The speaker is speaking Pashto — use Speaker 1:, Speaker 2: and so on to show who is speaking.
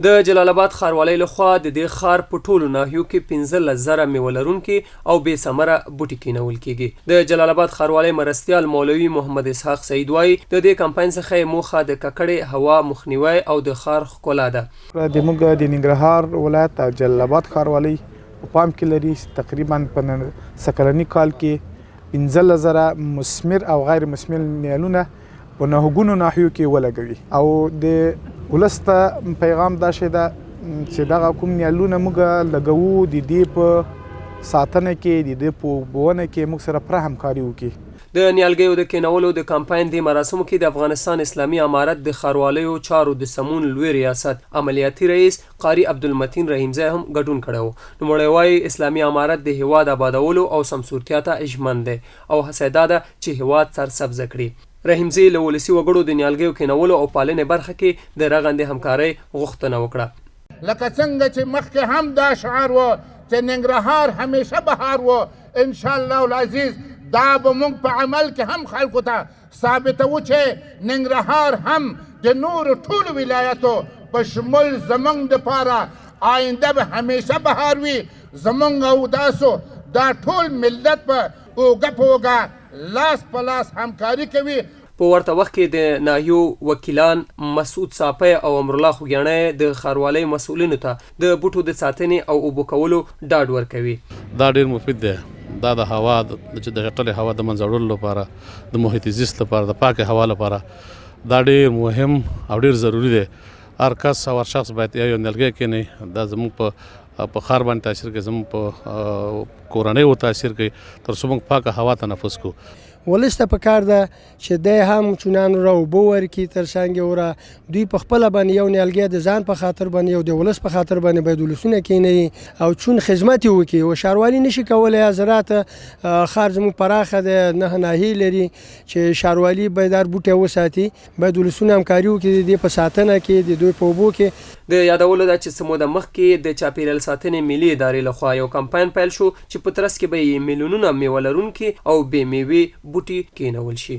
Speaker 1: د جلالاباد ښاروالۍ لخوا د دې ښار په ټولو ناحیو کې 15,000 میوه لرونکي او بې ثمره بوټي کینول کیږي. د جلالاباد ښاروالۍ مرستیال مولوي محمد اسحاق سعید وایي د دې کمپاین څخه موخه د ککړې هوا مخنیوی او د ښار ښکلا ده.
Speaker 2: د موږ د ننګرهار ولایت جلالاباد ښاروالۍ په پام کې لري تقریبا په سکلنی کال کې 15,000 مثمر او غیر مثمر نیالونه په نهګونو ناحیو کې ولګوي او د ولسته پیغام دا شي ده چې دغه کوم نیالونه موږ لګوو د دې په ساتنه کې د دې په بونه کې موږ سره پوره همکاري وکړي.
Speaker 1: د نیالګیوکینولو د کمپاین د مراسمو کې د افغانستان اسلامي امارت د ښاروالۍ چارو د سمون لوی ریاست عملیاتي رئیس قاری عبدالمتین رحیمزی هم ګډون کړی. نوموړی وایي اسلامي امارت د هیواد آبادولو او سمسورتیا ته ژمن دی او هڅه دا ده چې هیواد سرسبزه کړي. رحیمزی له ولسي وګړو د نیالګیوکینولو او پالنې برخه کې د رغندې همکارۍ غوښتنه وکړه.
Speaker 3: لکه څنګه چې مخکې هم دا شعار و چې ننګرهار همیشه بهار و، ان شاء الله العزیز دا به موږ په عمل کې هم خلکو ته ثابتوو چې ننګرهار هم د نورو ټولو ولایتو په شمول زموږ دپاره آینده به همیشه بهار وي. زموږ او تاسو دا ټول ملت په اوږه په اوږه لاس په لاس همکاري کوي.
Speaker 1: په ورته وخت کې د ناحیو وکیلان مسعود صافی او امرالله خوږیاڼی د ښاروالۍ مسؤلینو ته د بوټو د ساتنې او اوبه کولو ډاډ ورکوي.
Speaker 4: دا ډیر مفید دی. دا د هوا د چټلې هوا د منځ وړلو لپاره د محیط زیست لپاره د پاکه هوا لپاره دا ډیر مهم او ډیر ضروری دی. هر کس او هر شخص باید یو نیالګی کینی. دا زموږ په ښار باندې تاثیر کوي، زموږ په کورنۍ و تاثیر کوي، ترڅو موږ پاکه هوا تنفس کوو.
Speaker 5: ولس ته پکار ده چې دی هم چونانو را اوبه ورکړي تر څنګ وره دوی په خپله باندې یو نیالګی د ځان په خاطر باندې یو د ولس په خاطر باندې باید ولسونه کینوي او چون خدمت یې وکړي. او ښاروالي نشي کولی زراعت ښار زموږ پراخه دی، 9 ناحیې لري چې ښاروالي باید هر بوټی وساتي، باید ولسونه همکاري وکړي د دې په ساتنه کې د دوی په اوبو کې.
Speaker 1: د یادولو ده چې څه موده مخکې د چاپیریال ساتنې ملي ادارې لخوا یو کمپاین پیل شو چې په ترڅ کې به یې میلیونونه میوه لرونکي او بې میوې بوټي کینول شي.